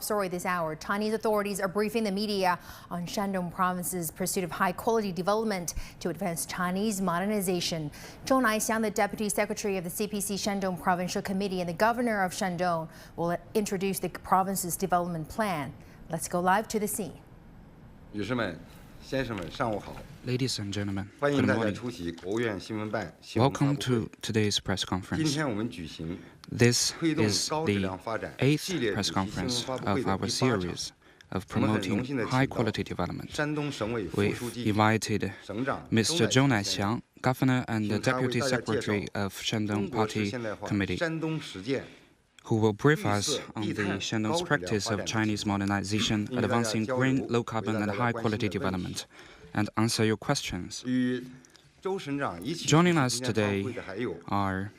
Story this hour. Chinese authorities are briefing the media on Shandong Province's pursuit of high-quality development to advance Chinese modernization. Zhou Naixiang, the Deputy Secretary of the CPC Shandong Provincial Committee and the Governor of Shandong, will introduce the province's development plan. Let's go live to the scene. Ladies and gentlemen, good morning. Welcome to today's press conference. This is the 8th press conference of our series of promoting high-quality development. We've invited Mr. Zhou Naixiang, Governor and the Deputy Secretary of Shandong Party Committee, who will brief us on the Shandong's practice of Chinese modernization, advancing green, low-carbon and high-quality development, and answer your questions. Joining us today are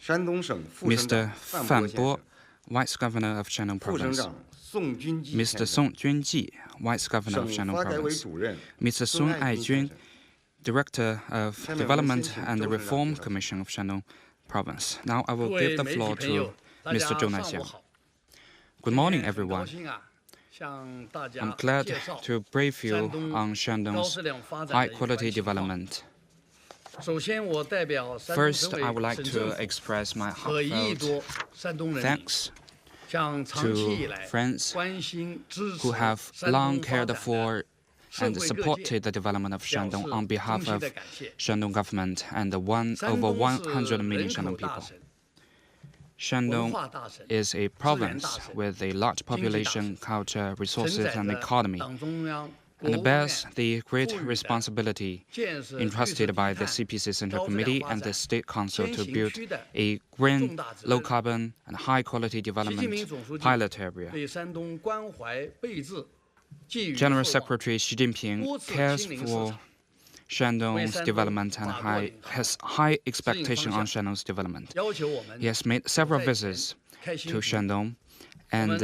Mr. Fan Bo, Vice Governor of Shandong Province, Mr. Song Junji, Vice Governor of Shandong Province, Mr. Zhou Naixiang, Director of Development and the Reform Commission of Shandong Province. Now I will give the floor to Mr. Zhou Naixiang. Good morning, everyone. I'm glad to brief you on Shandong's high-quality development. First, I would like to express my heartfelt thanks to friends who have long cared for and supported the development of Shandong on behalf of Shandong government and over 100 million Shandong people. Shandong is a province with a large population, culture, resources, and economy, and bears the great responsibility entrusted by the CPC Central Committee and the State Council to build a green, low-carbon, and high-quality development pilot area. General Secretary Xi Jinping cares for Shandong's development and has high expectation on Shandong's development. He has made several visits to Shandong, and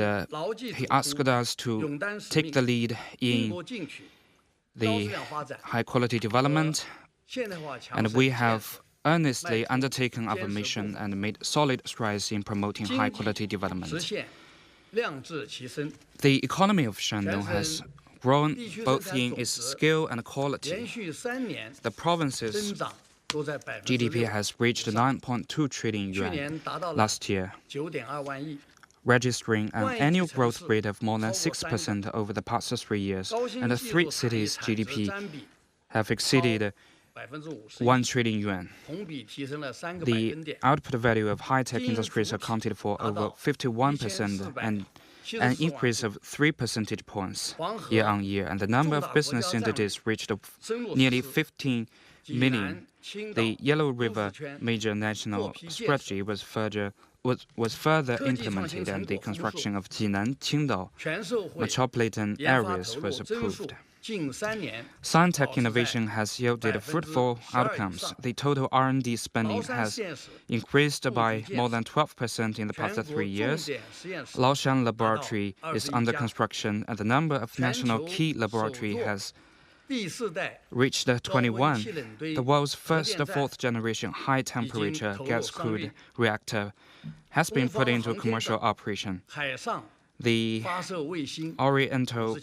he asked us to take the lead in the high-quality development, and we have earnestly undertaken our mission and made solid strides in promoting high-quality development. The economy of Shandong has grown both in its scale and quality. The province's GDP has reached 9.2 trillion yuan last year, registering an annual growth rate of more than 6% over the past 3 years, and the 3 cities' GDP have exceeded 1 trillion yuan. The output value of high-tech industries accounted for over 51% and an increase of 3 percentage points year-on-year, and the number of business entities reached nearly 15 million. The Yellow River Major National Strategy was further implemented, and the construction of Jinan, Qingdao metropolitan areas was approved. Science-tech innovation has yielded fruitful outcomes. The total R&D spending has increased by more than 12% in the past 3 years. Laoshan Laboratory is under construction, and the number of national key laboratory has reached 21. The world's first 4th-generation high-temperature gas-cooled reactor has been put into commercial operation. The Oriental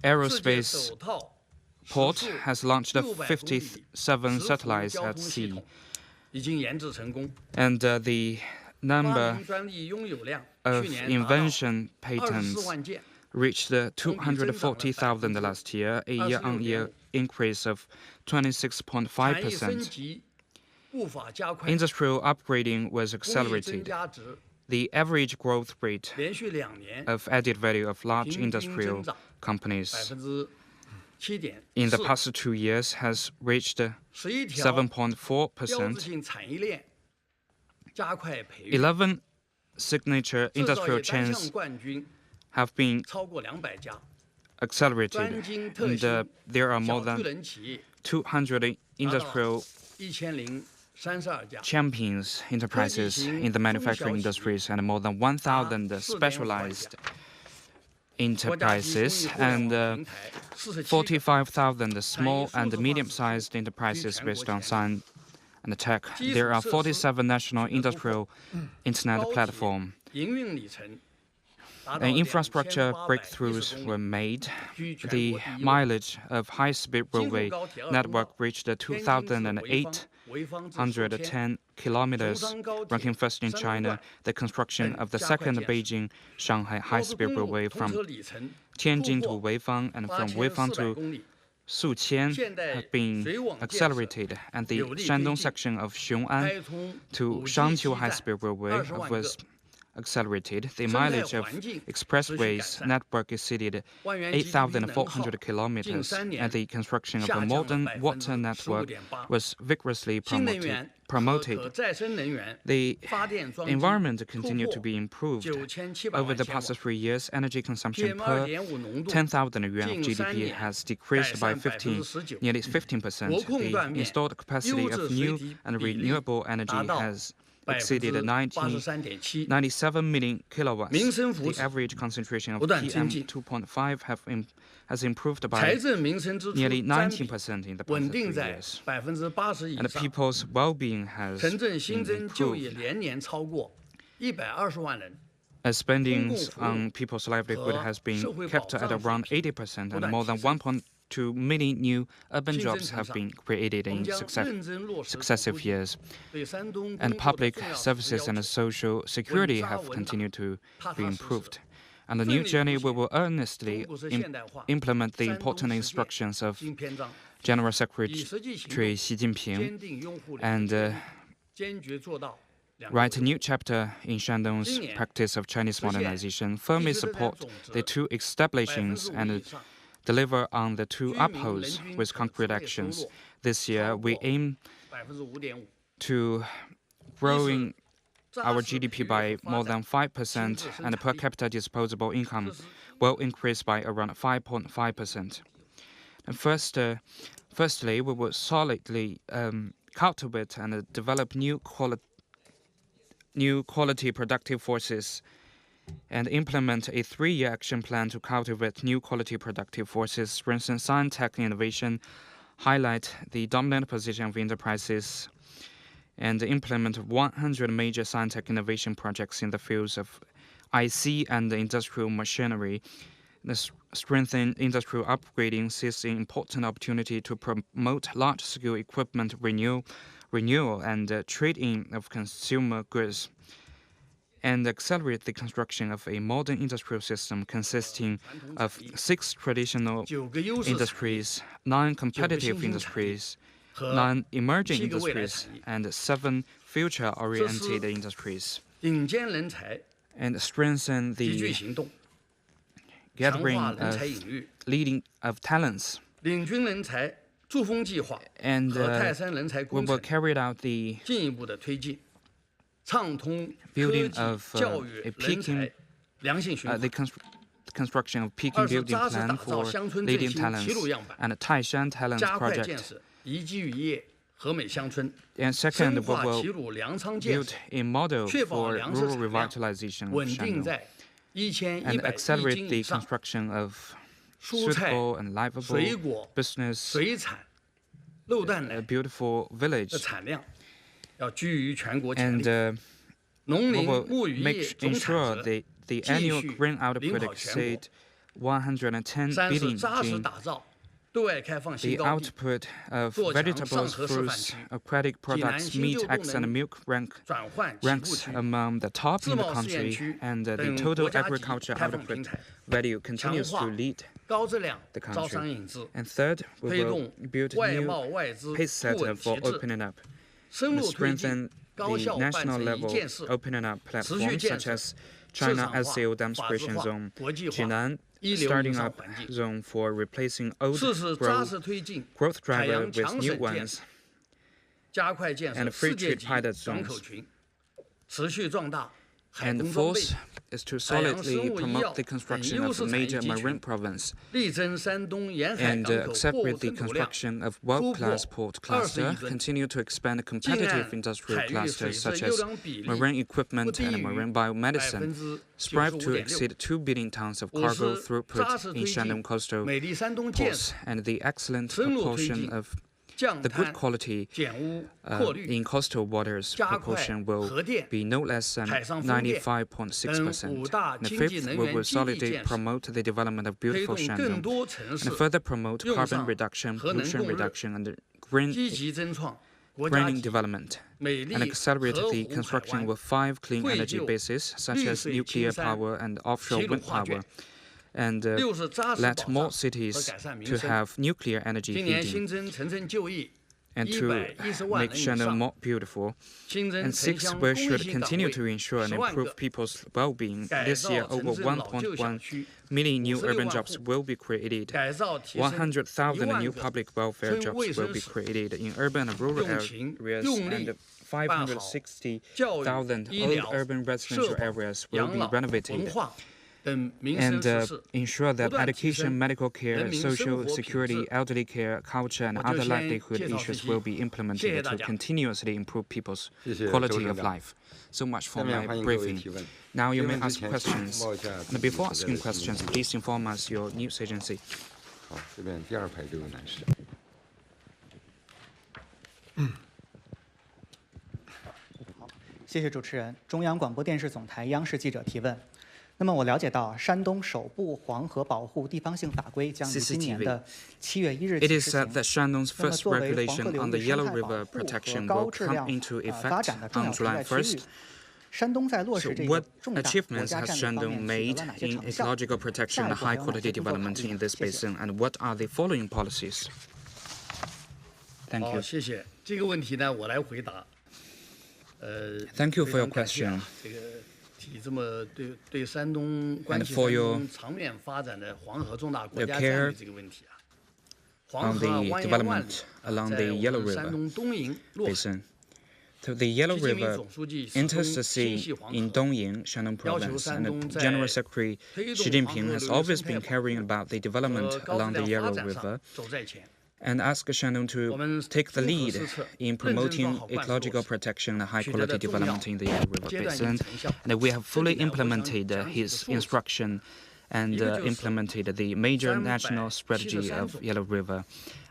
Aerospace Port has launched 57 satellites at sea, and the number of invention patents reached 240,000 last year, a year-on-year increase of 26.5%. Industrial upgrading was accelerated. The average growth rate of added value of large industrial companies in the past 2 years has reached 7.4%. 11 signature industrial chains have been accelerated, and there are more than 200 industrial champions enterprises in the manufacturing industries, and more than 1,000 specialized enterprises, and 45,000 small and medium-sized enterprises based on science and tech. There are 47 national industrial internet platforms. And infrastructure breakthroughs were made. The mileage of high-speed railway network reached 2,810 kilometers, ranking first in China. The construction of the second Beijing-Shanghai high-speed railway from Tianjin to Weifang and from Weifang to Suqian have been accelerated, and the Shandong section of Xiong'an to Shangqiu high-speed railway was accelerated. The mileage of expressways network exceeded 8,400 kilometers, and the construction of a modern water network was vigorously promoted. The environment continued to be improved. Over the past 3 years, energy consumption per 10,000 yuan of GDP has decreased by nearly 15%. The installed capacity of new and renewable energy has exceeded 97 million kilowatts. The average concentration of PM2.5 has improved by nearly 19% in the past 3 years. And the people's well-being has been improved. As spending on people's livelihood has been kept at around 80%, and more than 1.2 million new urban jobs have been created in successive years. And public services and social security have continued to be improved. On the new journey, we will earnestly implement the important instructions of General Secretary Xi Jinping and write a new chapter in Shandong's practice of Chinese modernization, firmly support the two establishings and deliver on the two upholds with concrete actions. This year, we aim to growing our GDP by more than 5%, and per capita disposable income will increase by around 5.5%. And firstly, we will solidly cultivate and develop new quality productive forces and implement a 3-year action plan to cultivate new quality productive forces, strengthen science, tech, innovation, highlight the dominant position of enterprises, and implement 100 major science tech innovation projects in the fields of IC and industrial machinery. Strengthen industrial upgrading, seize an important opportunity to promote large-scale equipment renewal and trade-in of consumer goods, and accelerate the construction of a modern industrial system consisting of 6 traditional industries, 9 competitive industries, 9 emerging industries, and 7 future-oriented industries, and strengthen the gathering of talents. And we will carry out the building of a Peking, the construction of Peking building plan for leading talents and a Taishan Talents Project. And second, we will build a model for rural revitalization of Shandong and accelerate the construction of suitable and livable business, a beautiful village. And we will ensure the annual grain output exceed 110 billion jin. The output of vegetables, fruits, aquatic products, meat, eggs, and milk ranks among the top in the country, and the total agriculture output value continues to lead the country. And third, we will build a new pace setter for opening up and strengthen the national level opening up platforms such as China SCIO demonstration zone, Jinan starting up zone for replacing old growth driver with new ones, and free trade pilot zones. And the fourth is to solidly promote the construction of a major marine province and accelerate the construction of world-class port cluster, continue to expand competitive industrial clusters such as marine equipment and marine biomedicine, strive to exceed 2 billion tons of cargo throughput in Shandong coastal ports, and the excellent proportion of the good quality in coastal waters proportion will be no less than 95.6%. And the fifth, we will solidly promote the development of beautiful Shandong and further promote carbon reduction, pollution reduction, and green development, and accelerate the construction of 5 clean energy bases, such as nuclear power and offshore wind power, and let more cities to have nuclear energy heating, and to make Shandong more beautiful. And 6, we should continue to ensure and improve people's well-being. This year, over 1.1 million new urban jobs will be created. 100,000 new public welfare jobs will be created in urban and rural areas, and 560,000 old urban residential areas will be renovated. And ensure that education, medical care, social security, elderly care, culture, and other livelihood issues will be implemented to continuously improve people's quality of life. So much for my briefing. Now you may ask questions. And before asking questions, please inform us your news agency. 谢谢主持人。中央广播电视总台央视记者提问。那么我了解到，山东首部黄河保护地方性法规将于今年的7月1日起施行。 It is said that Shandong's first regulation on the Yellow River protection will come into effect on July 1st. So what achievements has Shandong made in ecological protection and high-quality development in this basin, and what are the following policies? Thank you. 谢谢。这个问题呢，我来回答。Thank you for your question. 提这么对山东关系山东长远发展的黄河重大国家战略这个问题啊，黄河蜿蜒万里，在我们山东东营落海。 So the Yellow River enters the sea in Dongying, Shandong Province, and the General Secretary Xi Jinping has always been carrying about the development along the Yellow River and asked Shandong to take the lead in promoting ecological protection and high-quality development in the Yellow River Basin. And we have fully implemented his instruction and implemented the major national strategy of Yellow River.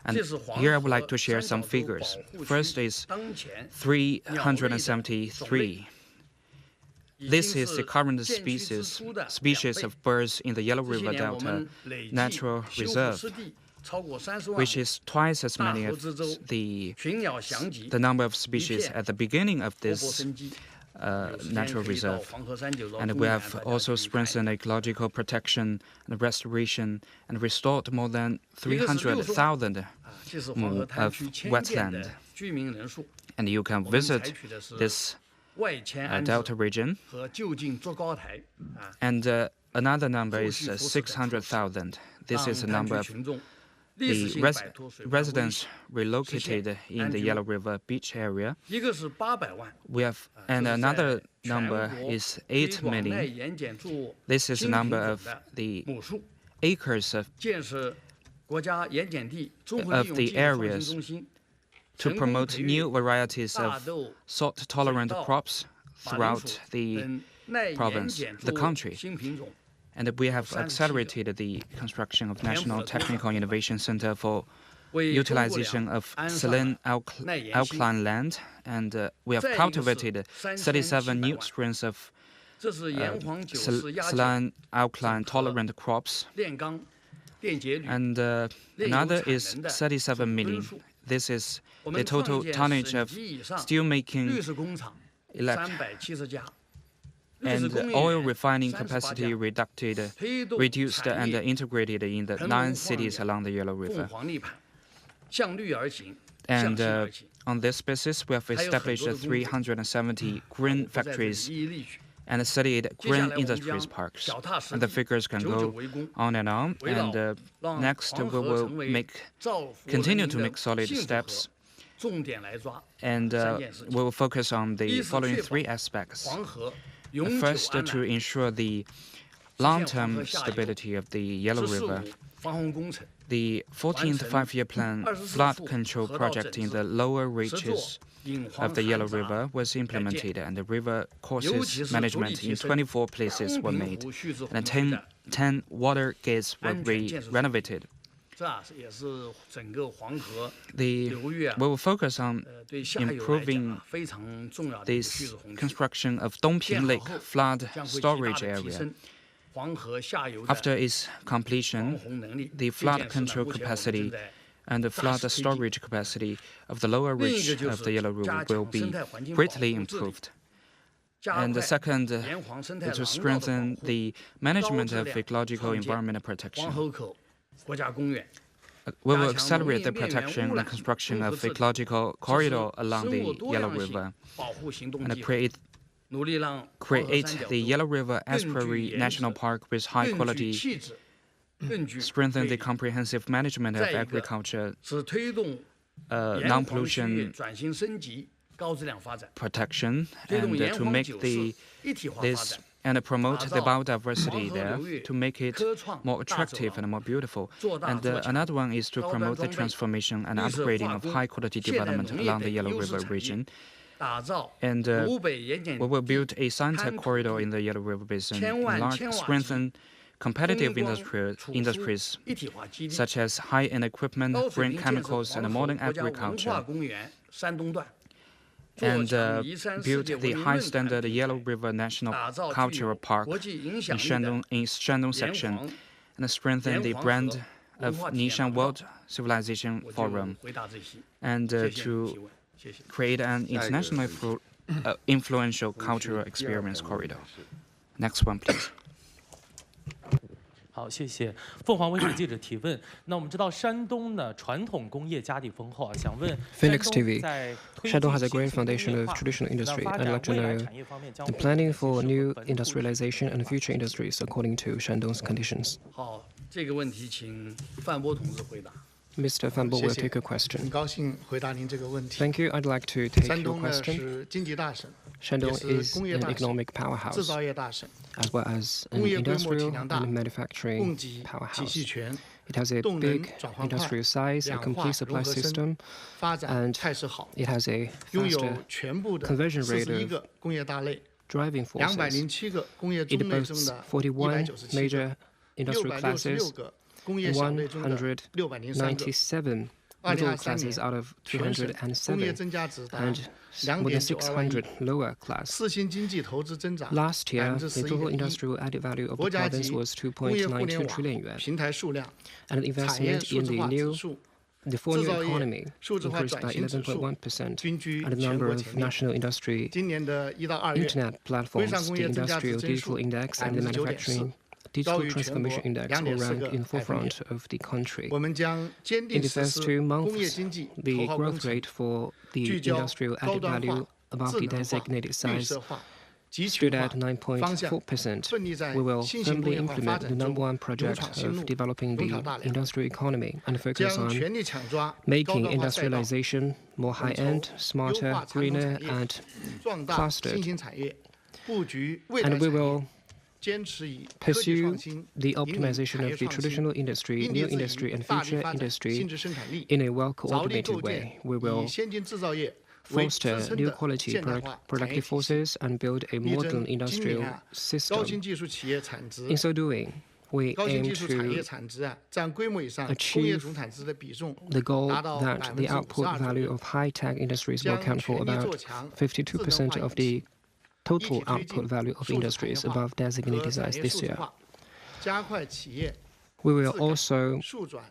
And here I would like to share some figures. First is 373. This is the current species of birds in the Yellow River Delta Natural Reserve, which is twice as many as the number of species at the beginning of this natural reserve. And we have also strengthened ecological protection and restoration and restored more than 300,000 of wetland. And you can visit this delta region. And another number is 600,000. This is the number of the residents relocated in the Yellow River beach area. We have, and another number is 8 million. This is the number of the acres of the areas to promote new varieties of salt-tolerant crops throughout the province, the country. And we have accelerated the construction of National Technical Innovation Center for utilization of saline alkaline land, and we have cultivated 37 new strains of saline alkaline tolerant crops. And another is 37 million. This is the total tonnage of steel-making and oil refining capacity reduced and integrated in the 9 cities along the Yellow River. And on this basis, we have established 370 green factories and 38 green industries parks. And the figures can go on and on. And next, we will continue to make solid steps. And we will focus on the following 3 aspects. First, to ensure the long-term stability of the Yellow River, the 14th Five-Year Plan flood control project in the lower reaches of the Yellow River was implemented, and the river courses management in 24 places were made, and 10 water gates were renovated. we will focus on improving this construction of Dongping Lake flood storage area. After its completion, the flood control capacity and the flood storage capacity of the lower reach of the Yellow River will be greatly improved. And the second is to strengthen the management of ecological environmental protection. We will accelerate the protection and construction of ecological corridor along the Yellow River and create the Yellow River Estuary National Park with high quality, strengthen the comprehensive management of agriculture, non-pollution protection, and to make this and promote the biodiversity there, to make it more attractive and more beautiful. And another one is to promote the transformation and upgrading of high-quality development along the Yellow River region. And we will build a science-tech corridor in the Yellow River Basin, strengthen competitive industries such as high-end equipment, green chemicals, and modern agriculture, and build the high-standard Yellow River National Cultural Park in Shandong section, and strengthen the brand of Naixiang World Civilization Forum, and to create an internationally influential cultural experience corridor. Next one, please. 好，谢谢凤凰卫视记者提问。那我们知道山东呢传统工业家底丰厚啊，想问 Phoenix TV. Shandong has a great foundation of traditional industry. I'd like to know the planning for new industrialization and future industries according to Shandong's conditions. 好，这个问题请范波同志回答。 Mr. Fan Bo will take a question. 很高兴回答您这个问题。 Thank you. I'd like to take 山 your 东呢 question. 是经济大省， Shandong 也 is 是工业 an 大省、 economic 制 powerhouse, 造业大省， as well as an 工业规模体 industrial 量大， and 供 manufacturing 给体 powerhouse. 系全， It has a 动能 big 转换快， industrial size, a 两化 complete 融 supply 合深， system, 发展 and 态势好， it has a 拥有 faster 全部的 conversion rate 41 of 个工业大类， driving forces. 207个工业 It 中类中 boasts 的 41 197 major 个， industrial classes, 666个工业小类中的603个。 197 middle 2023 classes 年 out of 全省工业 207, 增加值达 and more than 2.92万亿 600 lower class. 四新经济投资增长 Last year, the total 11.1%， industrial added value of 国 the 家 province 级 was 工业互联 2.92 网 trillion yuan, 平台数量， and 产业 investment 数 in 字 the 化指 new 数， the four 制 new 造业 economy 数字化 increased 转 by 型指数 11.1%, 均居 and the 全 number 国 of 前列。 national industry 今年的1到2月， internet 规 platforms, 上工 the 业增加值 industrial 增速 digital index and the 9.4%， manufacturing 高 digital 于全国 transformation index all 2.4 rank 个 in 百分点。 forefront of the country. 我们将坚 In 定 the 实 first 施 2工业 months, 经济 the 头号工 growth 程， rate for the 聚焦 industrial 高 added 端 value 化、 above 智 the 能化、 designated 绿 size 色化、集 stood 群化 at 方向， 9.4%. 奋力在 We will 新型工 firmly 业化发 implement the 展 number 中 one 勇 project 闯新 of 路， developing 勇 the 闯大梁， industrial economy and focus 将 on 全力抢抓高 making 端化赛道， industrialization more 统筹 high-end, 优 smarter, 化传统 greener, 产业， and 壮大新 clustered. 兴产业，布局未来 And 产 we 业 will， 坚持以科技 pursue 创新 the 引领 optimization 产业 of the 创新， traditional industry, 因 new 地制 industry, 宜， and 大力 future 发展 industry 新质生产力， in a well 着力 coordinated 构 way. 建 We 以 will 先进制造业为 foster 支撑 new 的 quality 现代化产业 productive 体系， forces and build a 力 modern 争今 industrial 年高 system. 新技术企业产值 In so doing, we 高新 aim 技术产业 to 产值占规模以上 achieve 工业总产值的比重 the goal 达到 that the output 52% 左 value 右， of high-tech industries will 将 account for 全力 about 做强 52% of the total 一体推 output 进 value of 数字产业 industries 化 above 和 designated 产 size 业 this 数字 year. 化，加快企业 We will 自改 also 数转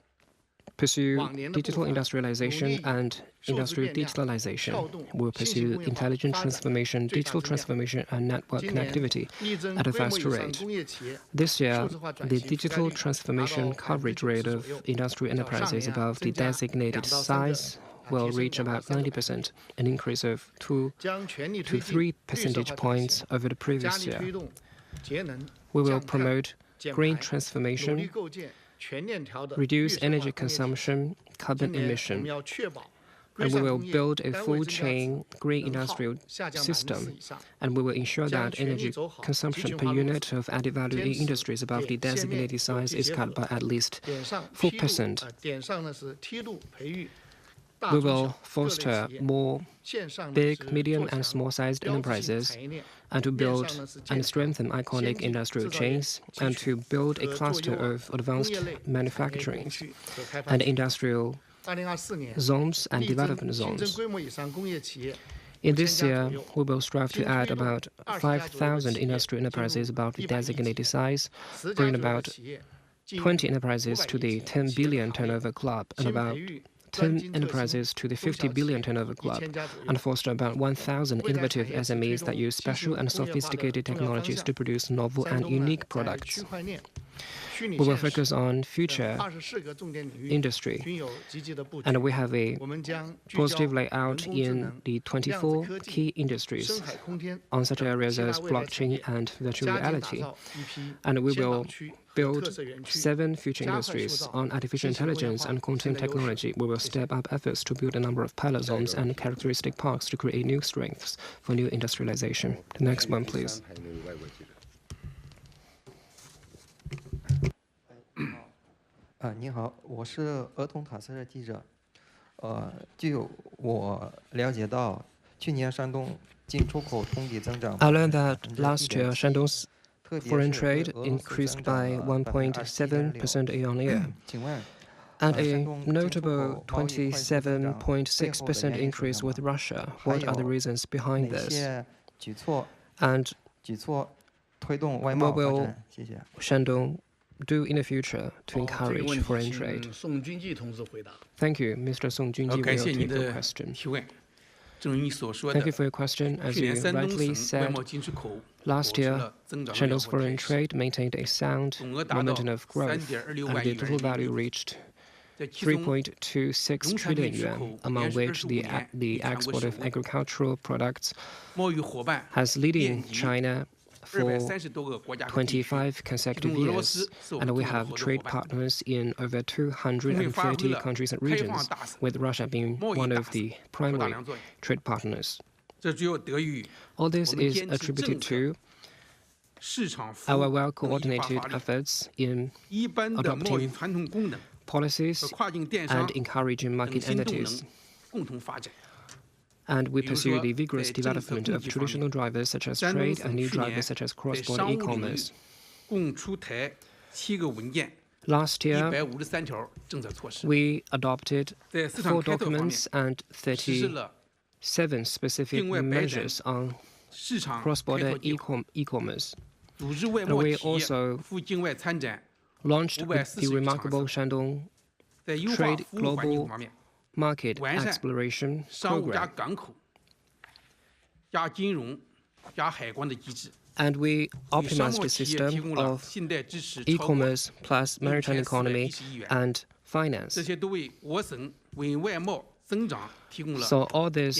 pursue 往年的步 digital 伐， industrialization 努力 and 数字 industrial 变量， digitalization. 撬动 We will 新型 pursue 工业化 intelligent 发展 transformation, 最大 digital 增量。 transformation, and network 今年 connectivity 力争 at a 规模 faster 以上 rate. 工业企业 This year, 数字化转 the 型覆盖 digital 率达 transformation 到 coverage rate 90% of 左右， industrial 较上 enterprises 年 above the 增加 designated 2到3个 size will 提升 reach 2到 about 3个 90%, an increase of 2将全力 to 推进 3绿色 percentage 化转 points 型， over the 加 previous 力推 year. 动节能、 We will 降碳、 promote 减 green 排，努力 transformation, 构建全链条的绿 reduce 色化 energy 工业体系。 consumption, 今 carbon 年我们 emission, 要确保规 and we 上 will 工业 build a 单位 full 增加值 chain green 能耗 industrial 下降 system, 4%以上， and we will ensure 将 that 全力 energy 走好集 consumption 群 per 化路 unit 子， of added value 坚 in 持 industries above the 点线面 designated 有 size 机 is 结 cut 合， by at least 点上 4%. 点上呢是梯度培育， we will foster more big, medium, and small-sized enterprises, and to build and strengthen iconic industrial chains, and to build a cluster of advanced manufacturing and industrial zones and development zones. In this year, we will strive to add about 5,000 industrial enterprises about the designated size, bring about 20 enterprises to the 10 billion turnover club, and about 10 enterprises to the 50 billion turnover club, and foster about 1,000 innovative SMEs that use special and sophisticated technologies to produce novel and unique products. We will focus on future industry, and we have a positive layout in the 24 key industries on such areas as blockchain and virtual reality. And we will build 7 future industries on artificial intelligence and content technology. We will step up efforts to build a number of pilot zones and characteristic parks to create new strengths for new industrialization. The next one, please. 您好，我是儿童塔斯社记者。据我了解到，去年山东进出口同比增长。I learned that last year Shandong's foreign trade increased by 1.7% year-on-year, and a notable 27.6% increase with Russia. What are the reasons behind this? And what will Shandong do in the future to encourage foreign trade? Thank you. Mr. Song Junji will take your question. Thank you for your question. As you rightly said, last year, Shandong's foreign trade maintained a sound momentum of growth, and the total value reached 3.26 trillion yuan, among which the export of agricultural products has leading China for 25 consecutive years, and we have trade partners in over 230 countries and regions, with Russia being one of the primary trade partners. All this is attributed to our well-coordinated efforts in adopting policies and encouraging market entities. And we pursue the vigorous development of traditional drivers such as trade and new drivers such as cross-border e-commerce. Last year, we adopted 4 documents and 37 specific measures on cross-border e-commerce. And we also launched the remarkable Shandong Trade Global Market Exploration Program. And we optimized the system of e-commerce plus maritime economy and finance. So all this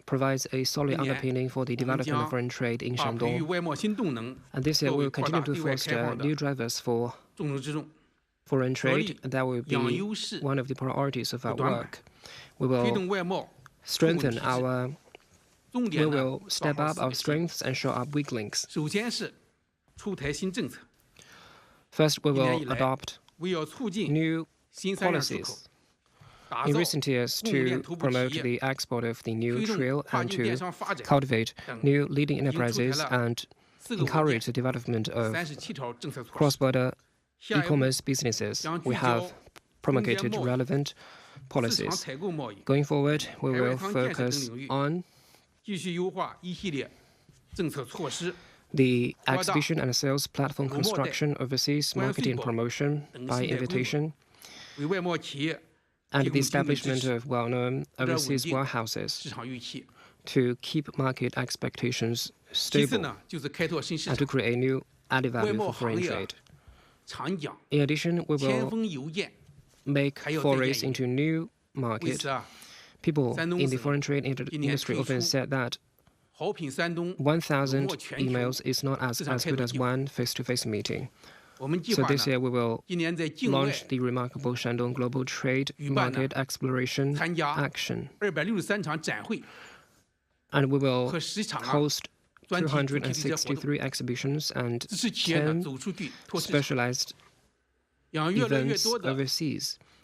provides a solid underpinning for the development of foreign trade in Shandong. And this year we will continue to foster new drivers for foreign trade. That will be one of the priorities of our work. We will strengthen we will step up our strengths and show up weak links. First, we will adopt new policies in recent years to promote the export of the new trail and to cultivate new leading enterprises and encourage the development of cross-border e-commerce businesses. We have promulgated relevant policies. Going forward, we will focus on the exhibition and sales platform construction, overseas marketing and promotion by invitation, and the establishment of well-known overseas warehouses to keep market expectations stable and to create new added value for foreign trade. In addition, we will make forays into new markets. People in the foreign trade industry often said that 1,000 emails is not as good as one face-to-face meeting. So this year we will launch the remarkable Shandong Global Trade Market Exploration Action. And we will host 263 exhibitions and 10 specialized events overseas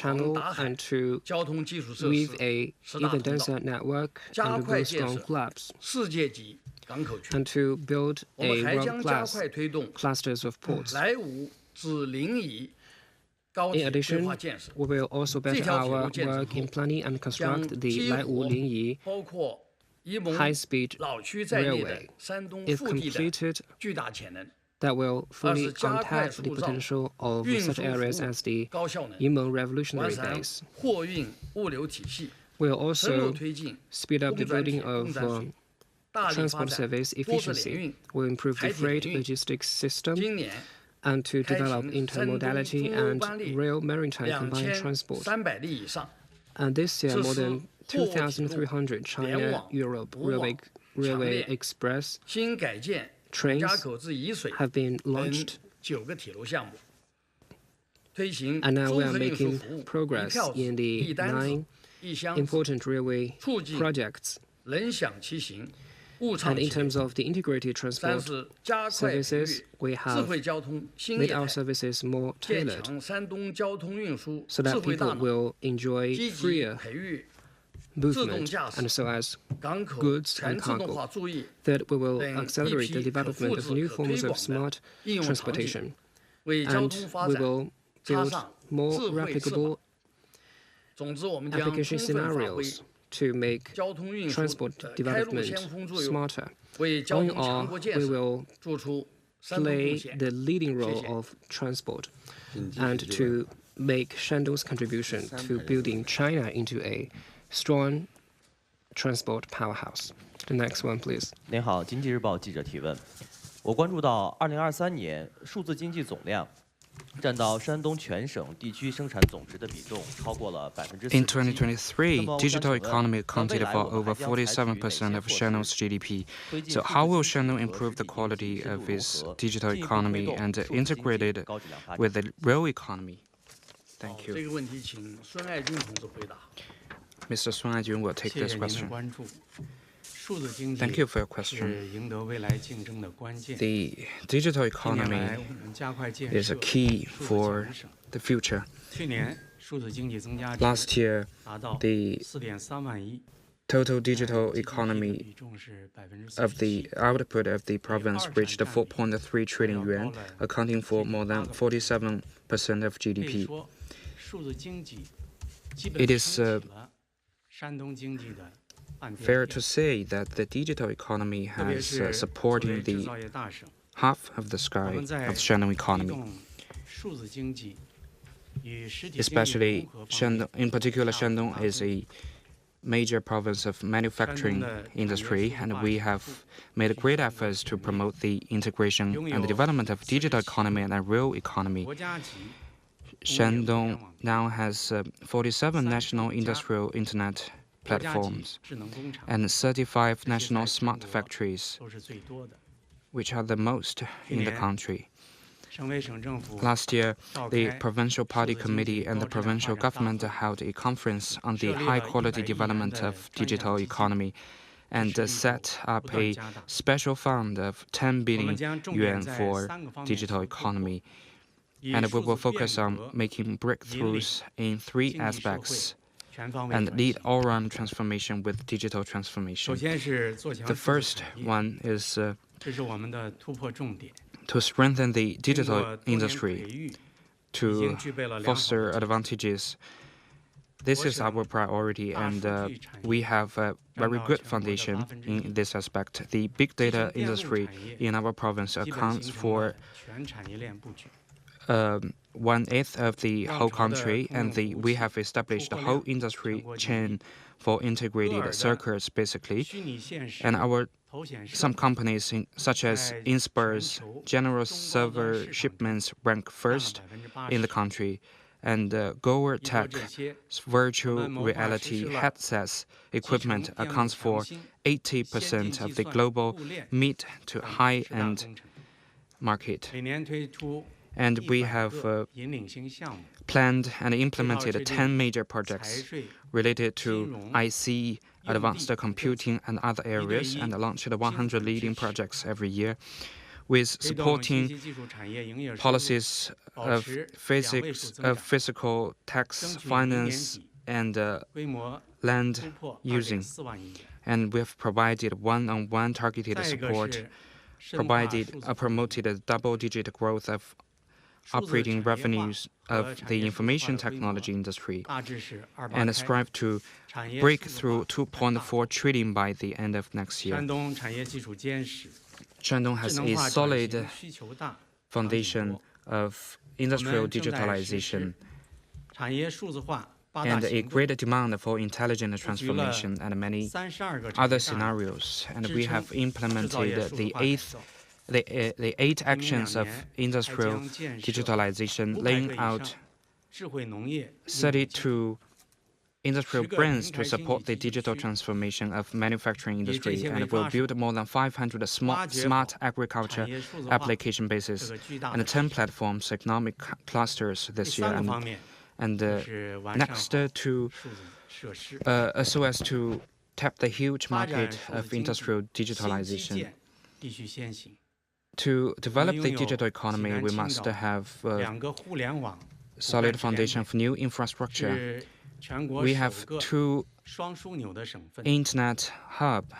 channel and to weave a even denser network and to build strong clubs and to build a world-class clusters of ports. In addition, we will also better our work in planning and construct the Laiwu-Linyi high-speed railway. If completed, that will fully untap the potential of such areas as the Yinmeng Revolutionary Base. We'll also speed up the building of transport service efficiency. We'll improve the freight logistics system and to develop intermodality and rail maritime combined transport. And this year, more than 2,300 China-Europe Railway Express trains have been launched. And now we are making progress in the 9 important railway projects. And in terms of the integrated transport services, we have made our services more tailored so that people will enjoy freer movement and so as goods and cargo. Third, we will accelerate the development of new forms of smart transportation. And we will build more replicable application scenarios to make transport development smarter. All in all, we will play the leading role of transport and to make Shandong's contribution to building China into a strong transport powerhouse. The next one, please. 您好，经济日报记者提问。我关注到2023年数字经济总量占到山东全省地区生产总值的比重超过了47%。In 2023, digital economy accounted for over 47% of Shandong's GDP. So how will Shandong improve the quality of its digital economy and integrate it with the real economy? Thank you. Mr. Sun Aijun will take this question. Thank you for your question. The digital economy is a key for the future. Last year, the total digital economy of the output of the province reached 4.3 trillion yuan, accounting for more than 47% of GDP. It is fair to say that the digital economy has supporting the half of the sky of the Shandong economy. Especially, in particular, Shandong is a major province of manufacturing industry, and we have made great efforts to promote the integration and the development of digital economy and a real economy. Shandong now has 47 national industrial internet platforms and 35 national smart factories, which are the most in the country. Last year, the Provincial Party Committee and the provincial government held a conference on the high-quality development of digital economy and set up a special fund of 10 billion yuan for digital economy. And we will focus on making breakthroughs in 3 aspects and lead all-round transformation with digital transformation. The first one is to strengthen the digital industry, to foster advantages. This is our priority, and we have a very good foundation in this aspect. The big data industry in our province accounts for 1/8 of the whole country, and we have established a whole industry chain for integrated circuits, basically. And some companies, such as Inspur's general server shipments rank first in the country, and Goer Tech's virtual reality headsets equipment accounts for 80% of the global mid to high-end market. And we have planned and implemented 10 major projects related to IC, advanced computing, and other areas, and launched 100 leading projects every year, with supporting policies of physics, of physical, tax, finance, and land using. And we have provided one-on-one targeted support, promoted a double-digit growth of operating revenues of the information technology industry and strive to break through 2.4 trillion by the end of next year. Shandong has a solid foundation of industrial digitalization and a great demand for intelligent transformation and many other scenarios. And we have implemented the eight actions of industrial digitalization, laying out 32 industrial brands to support the digital transformation of manufacturing industry, and will build more than 500 smart agriculture application bases and 10 platforms economic clusters this year. And next so as to tap the huge market of industrial digitalization. To develop the digital economy, we must have solid foundation of new infrastructure. We have 2 internet hubs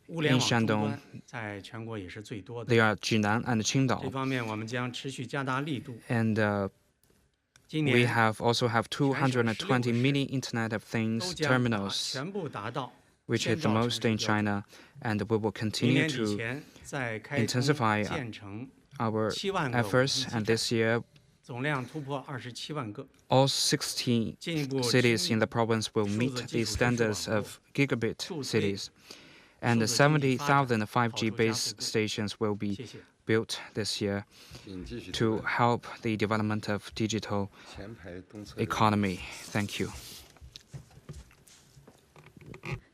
in Shandong. They are Jinan and Qingdao. And we also have 220 mini Internet of Things terminals, which is the most in China, and we will continue to intensify our efforts. And this year, all 16 cities in the province will meet the standards of gigabit cities, and 70,000 5G base stations will be built this year to help the development of digital economy. Thank you.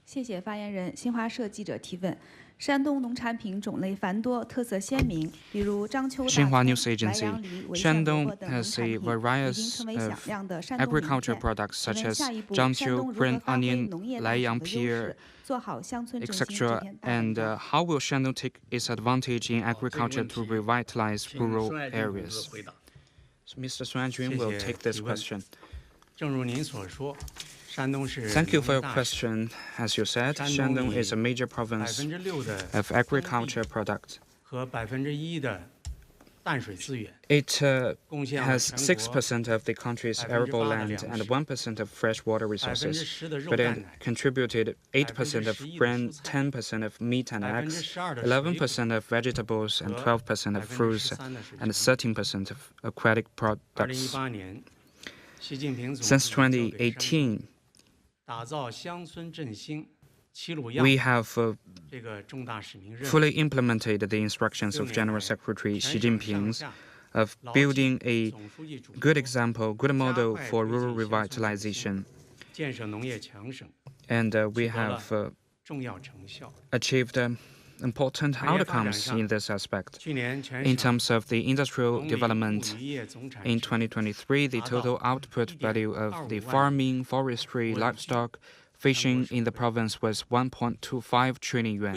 谢谢发言人。新华社记者提问：山东农产品种类繁多，特色鲜明，比如章丘大葱、白杨梨、潍县萝卜等农产品，已经成为响亮的山东名片。请问下一步，山东如何发挥农业大省的优势，做好乡村振兴这片大文章？ how will Shandong take its advantage in agriculture to revitalize rural areas? So Mr. Sun Anjun will take this question. 正如您所说， Thank you for your question. As you said, Shandong is a major province of agriculture products. It has 6% of the country's arable land and 1% of freshwater resources, but it contributed 8% of grain, 10% of meat and eggs, 11% of vegetables, and 12% of fruits, and 13% of aquatic products. Since 2018, we have fully implemented the instructions of General Secretary Xi Jinping of building a good example, good model for rural revitalization. And we have achieved important outcomes in this aspect. In terms of the industrial development, in 2023, the total output value of the farming, forestry, livestock, fishing in the province was 1.25 trillion yuan.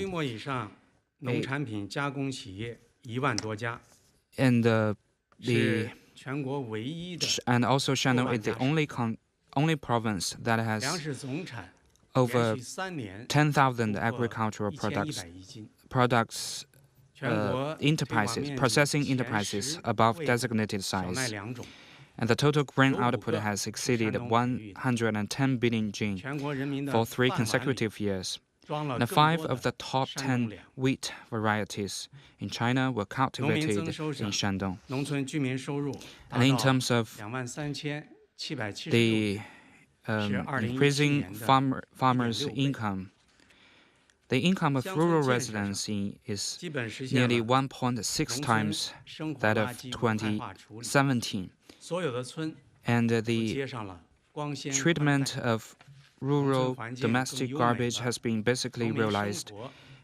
And also Shandong is the only province that has over 10,000 agricultural enterprises, processing enterprises above designated size. And the total grain output has exceeded 110 billion jin for 3 consecutive years. Now, 5 of the top 10 wheat varieties in China were cultivated in Shandong. And in terms of the increasing farmers' income, the income of rural residents is nearly 1.6 times that of 2017. And the treatment of rural domestic garbage has been basically realized,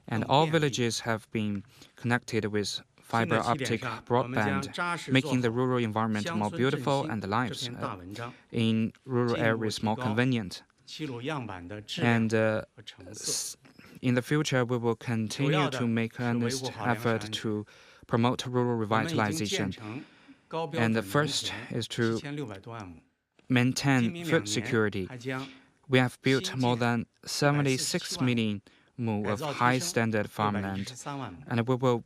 and all villages have been connected with fiber optic broadband, making the rural environment more beautiful and the lives in rural areas more convenient. And in the future, we will continue to make earnest effort to promote rural revitalization. And the first is to maintain food security. We have built more than 76 million mu of high-standard farmland, and we will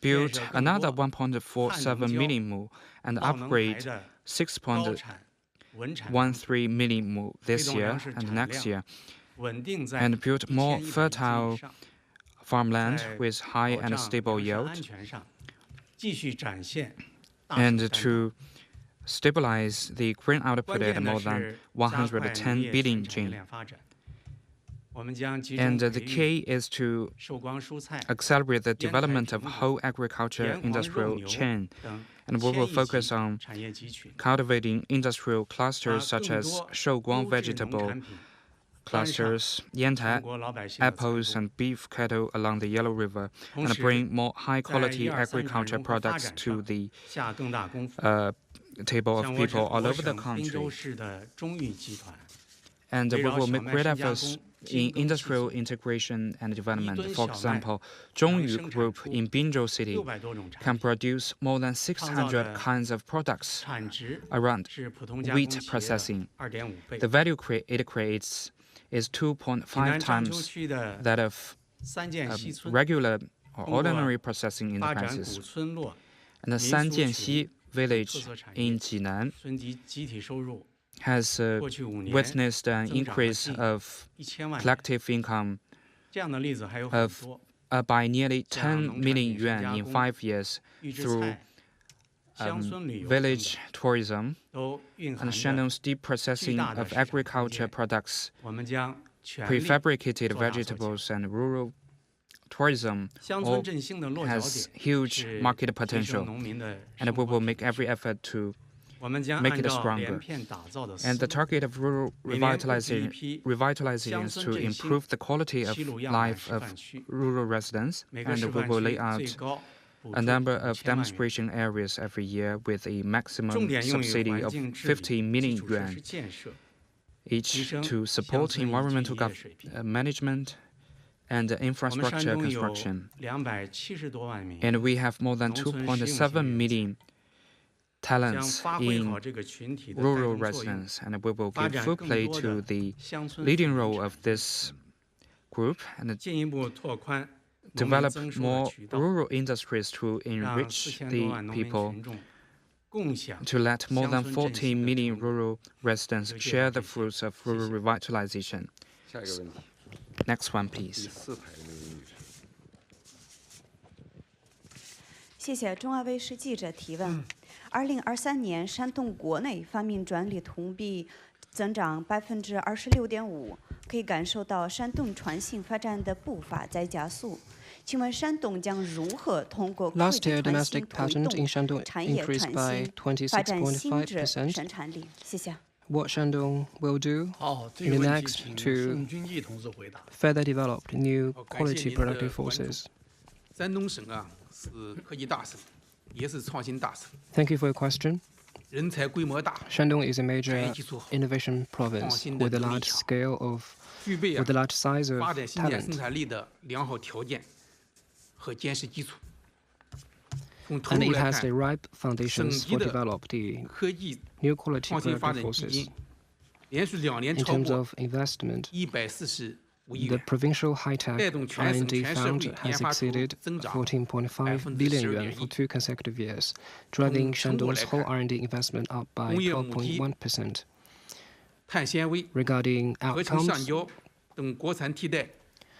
build another 1.47 million mu and upgrade 6.13 million mu this year and next year, and build more fertile farmland with high and stable yield, and to stabilize the grain output at more than 110 billion jin. And the key is to accelerate the development of whole agriculture industrial chain, and we will focus on cultivating industrial clusters such as Shouguang vegetable clusters, Yantai apples and beef cattle along the Yellow River, and bring more high-quality agriculture products to the table of people all over the country. And we will make great efforts in industrial integration and development. For example, Zhongyu Group in Binzhou City can produce more than 600 kinds of products around wheat processing. The value it creates is 2.5 times that of regular or ordinary processing enterprises. And the Sanjianxi village in Jinan has witnessed an increase of collective income of by nearly 10 million yuan in 5 years through village tourism and Shandong's deep processing of agriculture products, prefabricated vegetables, and rural tourism all has huge market potential, and we will make every effort to make it stronger. And the target of rural revitalization is to improve the quality of life of rural residents, and we will lay out a number of demonstration areas every year with a maximum subsidy of 50 million yuan each to support environmental management and infrastructure construction. And we have more than 2.7 million talents in rural residents, and we will give full play to the leading role of this group and develop more rural industries to enrich the people, to let more than 40 million rural residents share the fruits of rural revitalization. Next one, please. 谢谢中亚卫视记者提问。2023年，山东国内发明专利同比增长26.5%，可以感受到山东创新发展的步伐在加速。请问山东将如何通过科技创新推动产业创新，发展新质生产力？谢谢。 What Shandong will do in the next to further develop new quality productive forces. 山东省啊是科技大省，也是创新大省。 Thank you for your question. 人才规模大， Shandong is a major innovation province with a large scale of, with a large size of 发展新建生 talent. 产力的良好条件和坚实基础。从投 And 入 it 来 has the 看， ripe 省 foundations 级 for 的 develop the 科技 new quality 创新发 productive 展基 forces. 金连续2年 In 超 terms 过 of investment, 145亿 the 元， provincial high-tech 带动全省 R&D 全社 fund 会 has 研发投入 exceeded 增长 14.5 billion yuan for 12.1%。 2 consecutive years, driving 从成果 Shandong's 来 whole 看， R&D investment up by 工业母机、 12.1%. 碳纤维、 Regarding 合成橡 outcomes, 胶等国产替代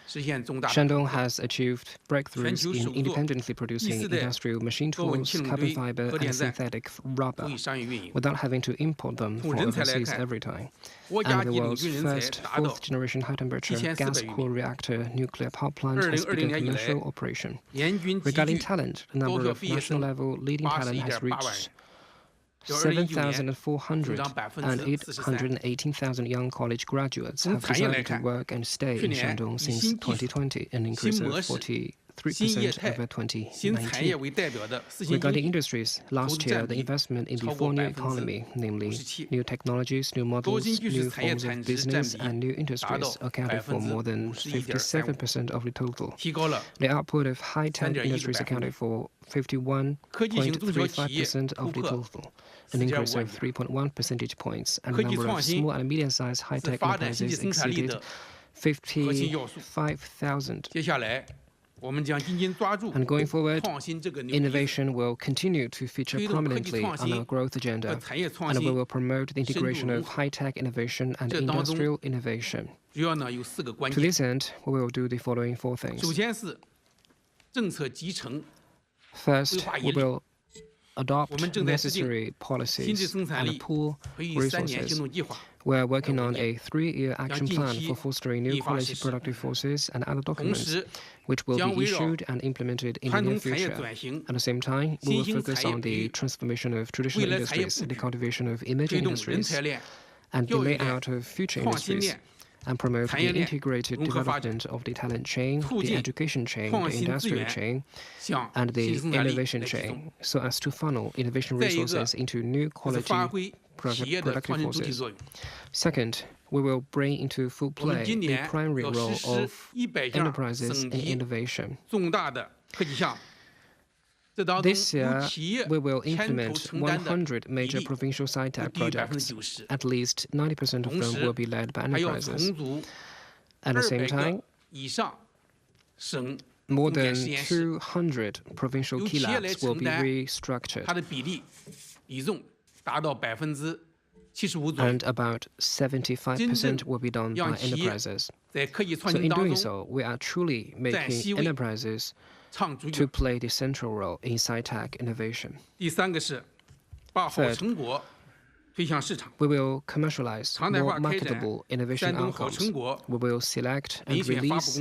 实现重大突 Shandong 破。 has achieved breakthroughs 全球 in 首座 independently producing 第四代 industrial machine 多稳 tools, 氢能 carbon 堆 fiber, 核 and 电站 synthetic 可 rubber 以商业运营。 without having to import them 从 from 人才来 overseas 看， every time. 国家 And the 级领 world's 军人才 first 达到 fourth-generation high-temperature 7400 gas-cooled reactor nuclear power plant has 2020 begun 年以来 commercial operation. 年均集 Regarding 聚 talent, the 高 number 校 of 毕业生 national-level leading talent has 81.8万 reached 人，较2019年 7,400, 增长 and 43%。 818,000 young college graduates 从 have 产业来 decided to 看， work and stay 去 in 年 Shandong 以 since 新技术、 2020, an 新 increase 模 of 式、新业 43% 态、 over 新产业 2019. 为代表的四新经 Regarding 济， industries, last 投资 year 占 the 比 investment in the 超过 four new 57%。 economy, namely new technologies, new 高 models, 新技术 new 产业 forms 产 of 值占 business, 比 and new 达 industries 到 accounted for more than 51.35%， 57% of the total. 提高了 The output of high-tech 3.1 industries accounted for 科技型中小企业 51.35% 突 of the 破 total, an increase 4.5 of 3.1 percentage points, and 科 the 技 number 创 of 新 small and medium-sized 是 high-tech 发展经济 enterprises 生产力 exceeded 的核心要素。 55,000. 接下来， And going forward, innovation will continue to feature prominently on our growth agenda, and we will promote the integration of high-tech innovation and industrial innovation. To this end, we will do the following 4 things. First, we will adopt necessary policies and pool resources. We are working on a 3-year action plan for fostering new quality productive forces and other documents, which will be issued and implemented in the near future. At the same time, we will focus on the transformation of traditional industries, the cultivation of emerging industries, and the layout of future industries, and promote the integrated development of the talent chain, the education chain, the industrial chain, and the innovation chain, so as to funnel innovation resources into new quality productive forces. Second, we will bring into full play the primary role of enterprises in innovation. This year, we will implement 100 major provincial sci-tech projects. At least 90% of them will be led by enterprises. At the same time, more than 200 provincial key labs will be restructured, and about 75% will be done by enterprises. So in doing so, we are truly making enterprises to play the central role in sci-tech innovation. Third, we will commercialize more marketable innovation outcomes. We will select and release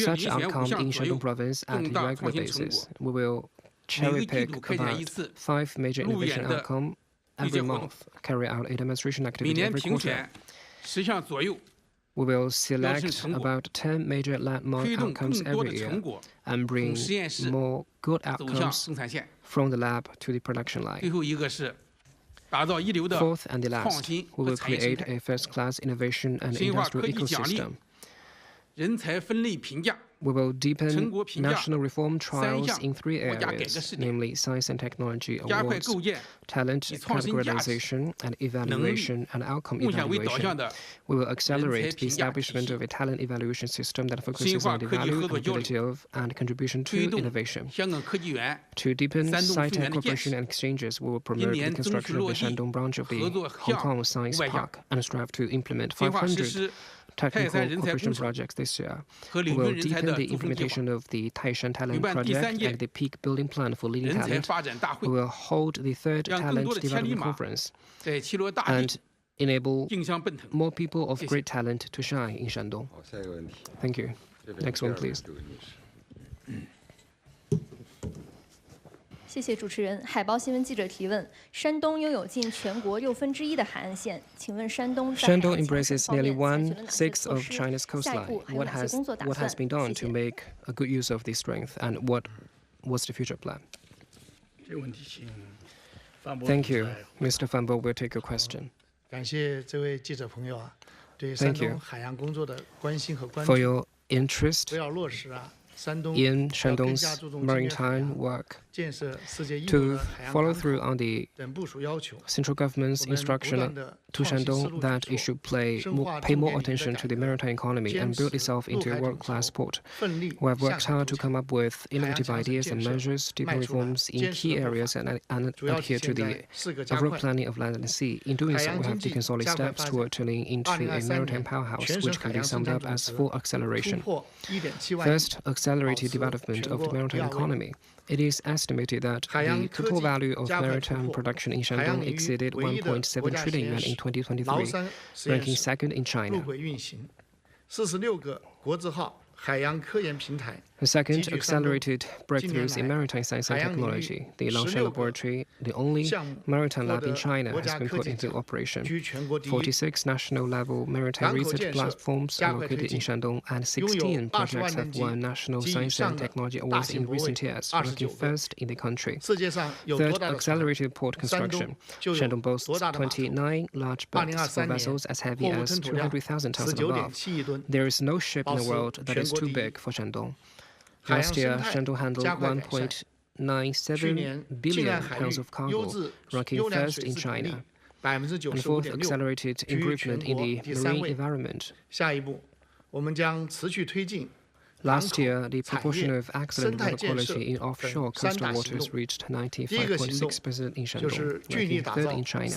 such outcomes in Shandong Province at a regular basis. We will cherry-pick about 5 major innovation outcomes every month, carry out a demonstration activity every quarter. We will select about 10 major landmark outcomes every year and bring more good outcomes from the lab to the production line. Fourth and the last, we will create a first-class innovation and industrial ecosystem. We will deepen national reform trials in 3 areas, namely science and technology awards, talent categorization and evaluation, and outcome evaluation. We will accelerate the establishment of a talent evaluation system that focuses on the value and ability of and contribution to innovation. To deepen sci-tech cooperation and exchanges, we will promote the construction of the Shandong branch of the Hong Kong Science Park and strive to implement 500 technical cooperation projects this year. We will deepen the implementation of the Taishan Talent Project and the peak building plan for leading talent. We will hold the 3rd Talent Development Conference and enable more people of great talent to shine in Shandong. Thank you. Next one, please. 谢谢主持人。海báo新闻记者提问：山东拥有近全国1/6的海岸线，请问山东在 Shandong embraces nearly 1/6 of China's coastline. What has been done to make a good use of this strength, and what's the future plan? Thank you. Mr. Fan Bo will take your question. 感谢这位记者朋友啊，对 Thank 山 you 东海洋工作的关心和关 for 注。 your interest 不要落实啊，山东 in 要更 Shandong's 加注重经验海 maritime 洋， work 建设世界一流 to 的海洋 follow 港 through 口 on the 等部署要求。 central government's 我们不断 instruction 地 to 创新思 Shandong 路举 that 措 it should 深化 pay 重 more 点领域的 attention 改 to the 革 maritime economy 坚 and build 持 itself 陆 into a 海统 world-class 筹 port. 奋力 We have 向 worked 上 hard 筑 to come 墙 up with 海洋 innovative 强省 ideas 建 and 设 measures, deepen 迈出了 reforms in 坚实 key 的步 areas 伐 and 主要体 adhere to 现 the 在4个加 overall 快 planning of land and sea. In doing so, 海洋 we have 经济 taken solid 加快 steps 发展 toward turning into a 2023 maritime 年 powerhouse, 全省 which 海 can be 洋生 summed 产 up 总 as 值 full 突 acceleration. 破 1.7万亿， First, accelerated 保持 development 全 of the 国 maritime 第2位。 economy. It is estimated that 海洋 the 科 total 技 value of 加快突 maritime 破， production in 海洋 Shandong 领域 exceeded 唯一的国 1.7 家实 trillion 验 yuan 室 in 崂 2023, 山实验 ranking 室 second in 陆 China. 轨运行，46个国字号海洋科研平台。 The second, 集聚山东 accelerated breakthroughs in 近年来 maritime science and 海洋领域 technology. The Langshan 16个 Laboratory, the only 项目 maritime 获 lab in 得 China, 国 has 家 been 科 put 技 into 奖， operation. 居全国第一。 46 national-level maritime 港口 research 建设 platforms 加 are 快推 located in 进， Shandong, and 拥有 16 20 projects 万 have 吨级 won national 及以 science 上 and 的 technology 大 awards 型 in 泊位 recent years, 29 ranking 个。 first in the country. 世界上有 Third, 多大的船， accelerated port 山 construction. 东就有 Shandong boasts 多大的码头。 29 large berths for 2023年 vessels as heavy 货物 as 吞吐量 200,000 tons and 19.7 above. 亿吨， There is no ship in 保 the 持 world that 全 is 国 too 第一。 big for Shandong. 海洋 Last 生 year, 态 Shandong handled 加快改善。去 1.97 年，近 billion 岸海 pounds 域 of 优 cargo, 质 ranking 优良 first 水 in 质比例 China. And fourth, 95.6%， accelerated 居全 improvement in 国 the 第3 marine 位。 environment. 下一步，我们将持续推进 Last year, the proportion of excellent water quality in offshore coastal waters reached 95.6% in Shandong, ranking third in China.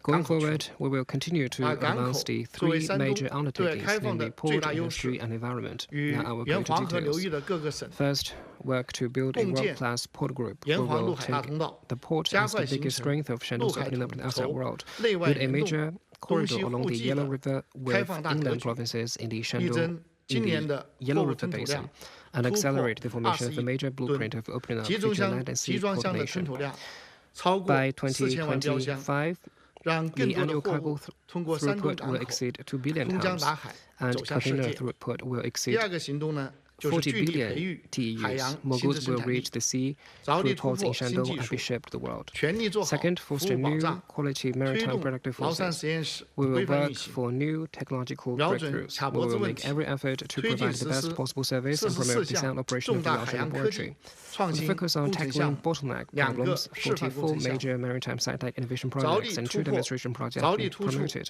Going forward, we will continue to advance the three major undertakings, namely port, industry, and environment. Now I will go into details. First, work to build a world-class port group. We will take the port as the biggest strength of Shandong's opening up to the outside world, build a major corridor along the Yellow River with inland provinces in the Shandong in the Yellow River Basin, and accelerate the formation of a major blueprint of opening up future land and sea coordination. By 2025, the annual cargo throughput will exceed 2 billion tons, and container throughput will exceed 40 billion TEUs. More goods will reach the sea through ports in Shandong and be shipped to the world. Second, foster new quality maritime productive forces. We will work for new technological breakthroughs. We will make every effort to provide the best possible service and promote the sound operation of the Shandong laboratory. We focus on tackling bottleneck problems. 44 major maritime sci-tech innovation projects and 2 demonstration projects have been promoted.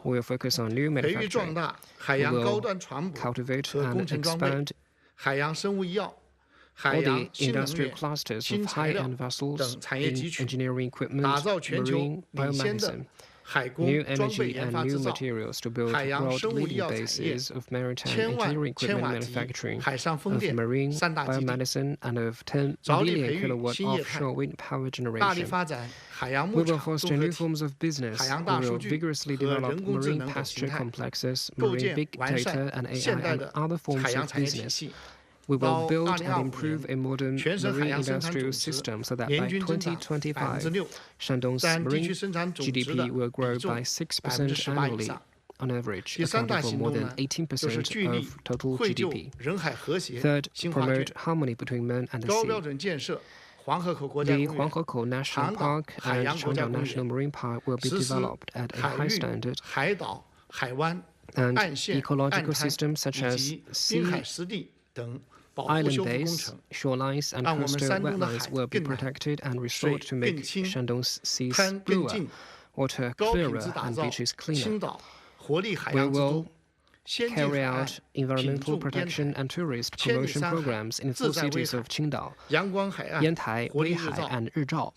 We will focus on new manufacturing. We will cultivate and expand all the industrial clusters of high-end vessels in engineering equipment, marine, biomedicine, new energy and new materials to build world-leading bases of maritime engineering equipment manufacturing, of marine, biomedicine, and of 10 billion kilowatt offshore wind power generation. We will foster new forms of business. We will vigorously develop marine pasture complexes, marine big data and AI, and other forms of business. We will build and improve a modern marine industrial system so that by 2025, Shandong's marine GDP will grow by 6% annually on average, accounting for more than 18% of total GDP. Third, promote harmony between men and the sea. The Huanghekou National Park and Changjiang National Marine Park will be developed at a high standard, and ecological systems such as sea, island base, shorelines, and coastal wetlands will be protected and restored to make Shandong's seas bluer, water clearer, and beaches cleaner. We will carry out environmental protection and tourist promotion programs in 4 cities of Qingdao, Yantai, Weihai, and Rizhao,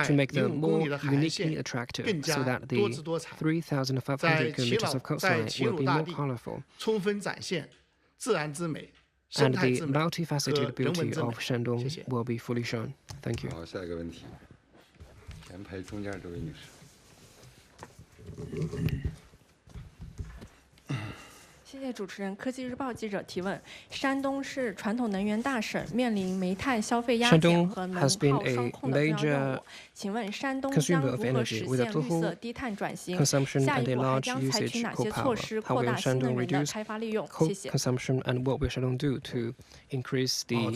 to make them more uniquely attractive so that the 3,500 kilometers of coastline will be more colorful, and the multifaceted beauty of Shandong will be fully shown. Thank you. 下一个问题，前排中间这位女士。谢谢主持人。科技日报记者提问：山东是传统能源大省，面临煤炭消费压减和能耗双控的重要任务。请问山东将如何实现绿色低碳转型？下一步还将采取哪些措施扩大新能源的开发利用？谢谢。Consumption and what will Shandong do to increase the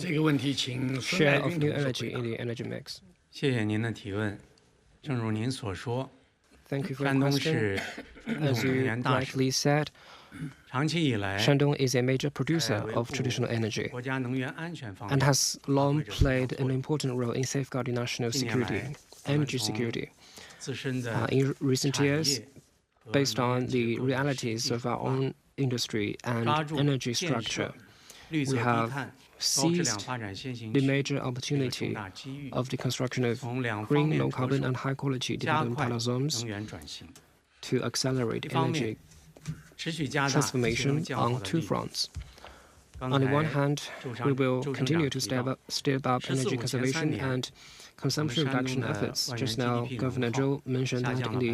share of new energy in the energy mix? 谢谢您的提问。正如您所说， Thank you for 山 your 东是 question. 传统 As 能 you 源大省。 rightly said, 长期以来， Shandong is a major producer of traditional energy 国家能源安全方 and 面 has long played an important role in safeguarding national security, energy security. 自身的 In recent 产业 years, based on the realities of our own industry and 抓住 energy 建设 structure, 绿色 we 低 have 碳、高质量 seized 发展先行 the 区 major 这个重 opportunity 大机遇， of the construction of 从两方 green, 面 low 着 carbon, 手 and high quality 加 development 快 zones 能源转型， to accelerate 一方 energy 面持续加大节能 transformation 降耗 on 的 two 力度。 fronts. 刚 On the 才 one hand, 周 we will 省 continue 长 to 提到 step up 14 energy 5前3 conservation 年 and consumption 我们山东 reduction 的 efforts. 万元 Just now, GDP Governor 能耗 Zhou mentioned 下 that 降 in 了 the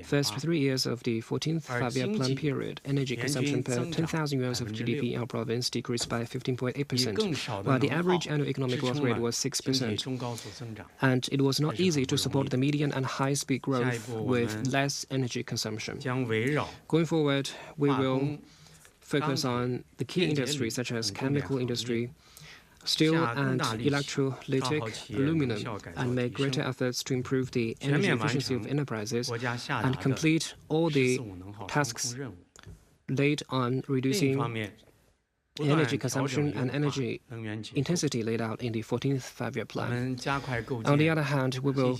15.8%， first 3 years of the 14th five-year plan period, energy 人 consumption 均 per 增长 10,000 yuan of 6%， GDP in our province decreased by 以 15.8%, 更少的 while the 能 average 耗 annual economic 支 growth 撑 rate 了 was 经济 6%. 中高速增长。 And it was not 这是 easy 很 to 不容 support 易。 the median and high-speed 下一 growth 步我 with 们 less energy consumption. 将围绕 Going forward, we 化 will 工、 focus 钢铁、 on the key 电解 industries 铝 such as 等重点 chemical 行业， industry, steel 下更 and 大力气， electrolytic 抓好企业能 aluminum, 效改造 and make 提 greater 升， efforts to improve the 全 energy 面完 efficiency of 成 enterprises 国家下 and 达的 complete all the 14.5能耗双 tasks 控任务。 laid on 另一 reducing 方面， energy consumption and energy intensity laid out in the 14th Five-Year Plan. On the other hand, we will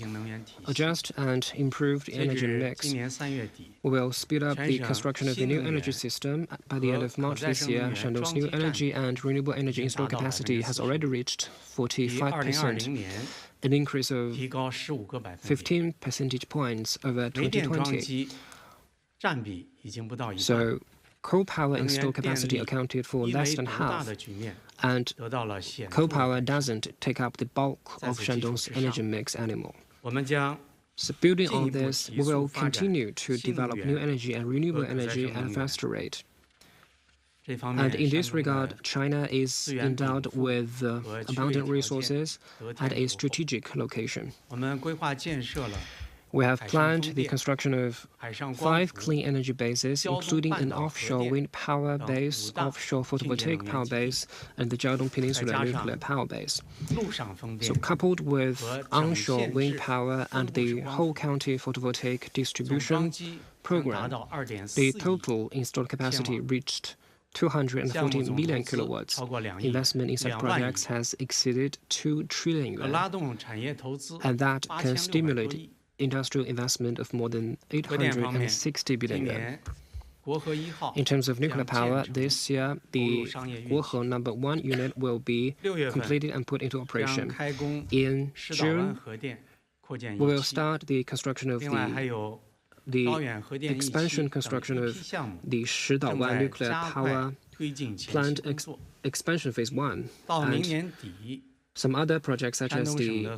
adjust and improve the energy mix. We will speed up the construction of the new energy system. By the end of March this year, Shandong's new energy and renewable energy installed capacity has already reached 45%, an increase of 15 percentage points over 2020. So, coal power installed capacity accounted for less than half, and coal power doesn't take up the bulk of Shandong's energy mix anymore. So building on this, we will continue to develop new energy and renewable energy at a faster rate. And in this regard, China is endowed with abundant resources at a strategic location. We have planned the construction of 5 clean energy bases, including an offshore wind power base, offshore photovoltaic power base, and the Jiaodong Peninsula nuclear power base. So coupled with onshore wind power and the whole county photovoltaic distribution program, the total installed capacity reached 240 million kilowatts. Investment in such projects has exceeded 2 trillion yuan, and that can stimulate industrial investment of more than 860 billion yuan. In terms of nuclear power, this year the Guohe No. 1 unit will be completed and put into operation. In June, we will start the construction of the expansion construction of the Shidaowan nuclear power plant expansion phase 1, and some other projects such as the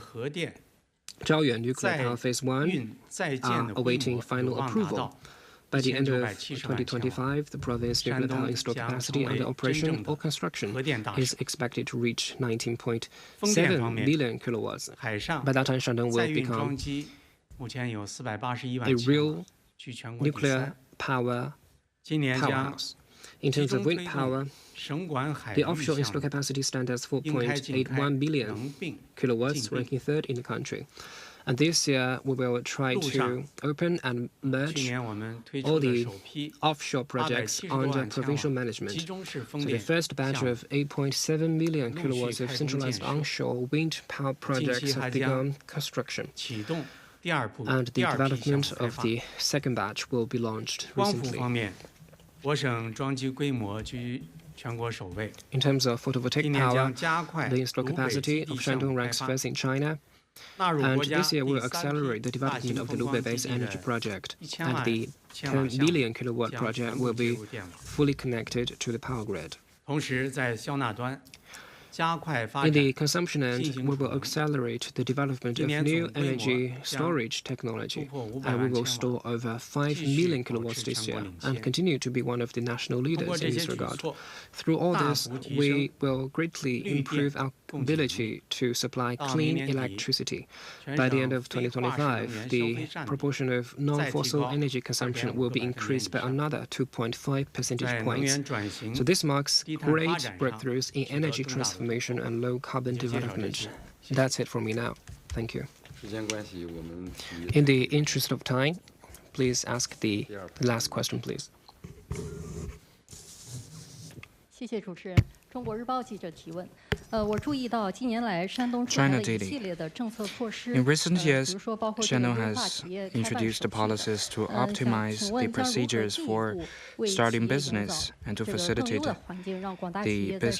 Zhaoyuan nuclear power phase 1 are awaiting final approval. By the end of 2025, the province nuclear power installed capacity under operation or construction is expected to reach 19.7 million kilowatts. By that time, Shandong will become a real nuclear power powerhouse. In terms of wind power, the offshore installed capacity stands at 4.81 billion kilowatts, ranking 3rd in the country. And this year, we will try to open and merge all the offshore projects under provincial management. So the first batch of 8.7 million kilowatts of centralized onshore wind power projects have begun construction. And the development of the second batch will be launched recently. In terms of photovoltaic power, the installed capacity of Shandong ranks first in China. And this year, we will accelerate the development of the Lubei-based energy project, and the 10 billion kilowatt project will be fully connected to the power grid. In the consumption end, we will accelerate the development of new energy storage technology, and we will store over 5 million kilowatts this year, and continue to be one of the national leaders in this regard. Through all this, we will greatly improve our ability to supply clean electricity. By the end of 2025, the proportion of non-fossil energy consumption will be increased by another 2.5 percentage points. So this marks great breakthroughs in energy transformation and low-carbon development. That's it for me now. Thank you. In the interest of time, please ask the last question, please. 谢谢主持人。中国日报记者提问。我注意到近年来山东出台了一系列的政策措施， In recent years, 比如说包括 Shandong has introduced policies to optimize the procedures for starting business and to facilitate the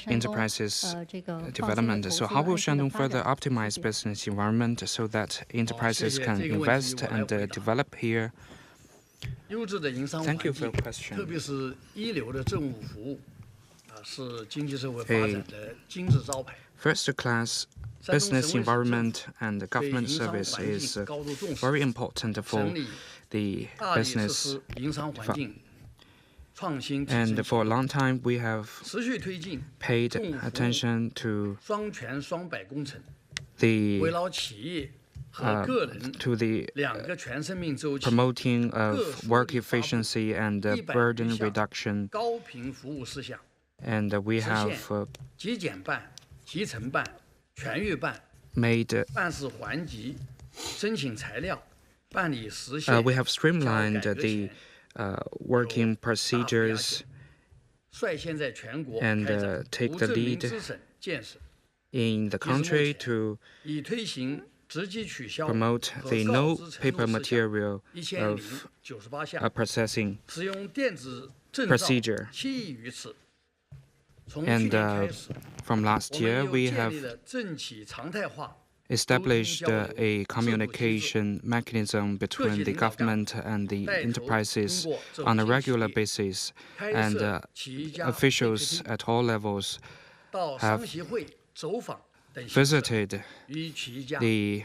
enterprises development. So how will Shandong further optimize business environment so that enterprises can invest and develop here? Thank you for your question. 特别是一流的政务服务。 是经济社会发展的金字招牌。 First-class business environment and government service is very important for the business. And for a long time, we have paid attention to the promoting of work efficiency and burden reduction. And we have made we have streamlined the working procedures and take the lead in the country to promote the no paper material of processing procedure. And from last year, we have established a communication mechanism between the government and the enterprises on a regular basis, and officials at all levels have visited the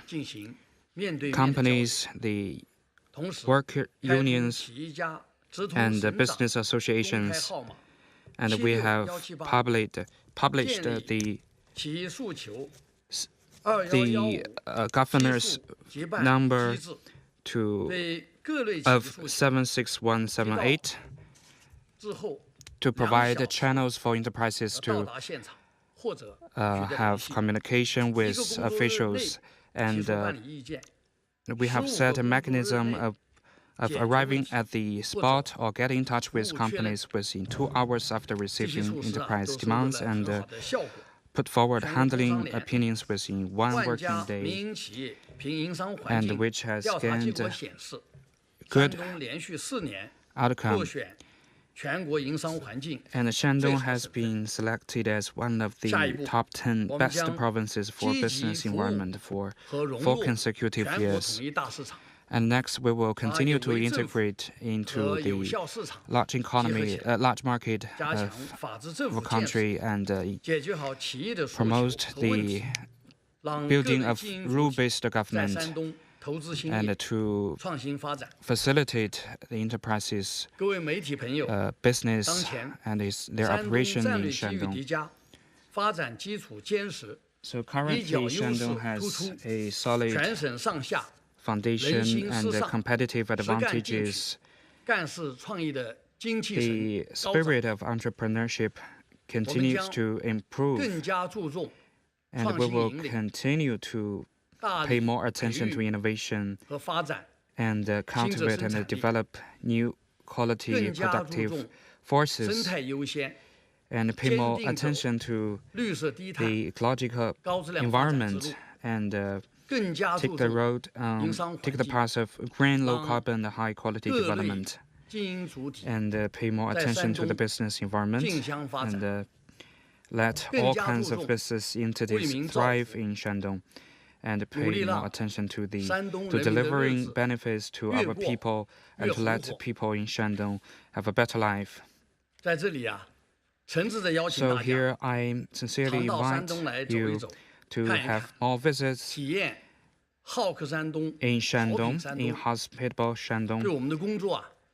companies, the worker unions, and the business associations, and we have published the governor's number of 76178 to provide channels for enterprises to have communication with officials, and we have set a mechanism of arriving at the spot or getting in touch with companies within 2 hours after receiving enterprise demands, and put forward handling opinions within 1 working day, and which has gained good outcome. And Shandong has been selected as one of the top 10 best provinces for business environment for 4 consecutive years. And next, we will continue to integrate into the large economy, large market of a country, and promote the building of rule-based government, and to facilitate the enterprises' business and their operation in Shandong. So currently, Shandong has a solid foundation and competitive advantages. The spirit of entrepreneurship continues to improve, and we will continue to pay more attention to innovation and cultivate and develop new quality productive forces, and pay more attention to the ecological environment, and take the path of green, low carbon, high quality development, and pay more attention to the business environment, and let all kinds of business entities thrive in Shandong, and pay more attention to delivering benefits to our people, and to let people in Shandong have a better life. So here I sincerely invite you to have more visits in Shandong, in hospitable Shandong,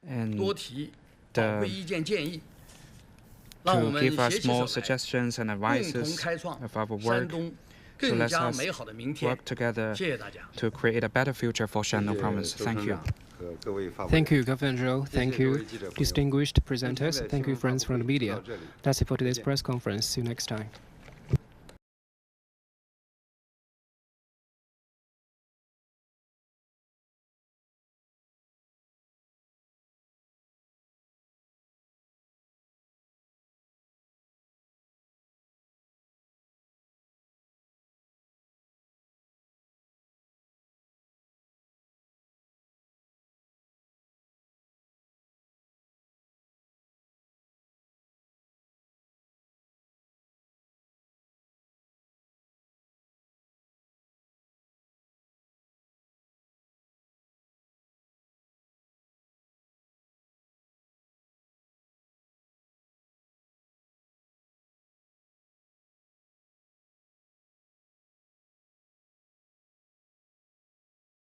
and to give us more suggestions and advices of our work. So let us work together to create a better future for Shandong province. Thank you. Thank you, Governor Zhou. Thank you, distinguished presenters. Thank you, friends from the media. That's it for today's press conference. See you next time.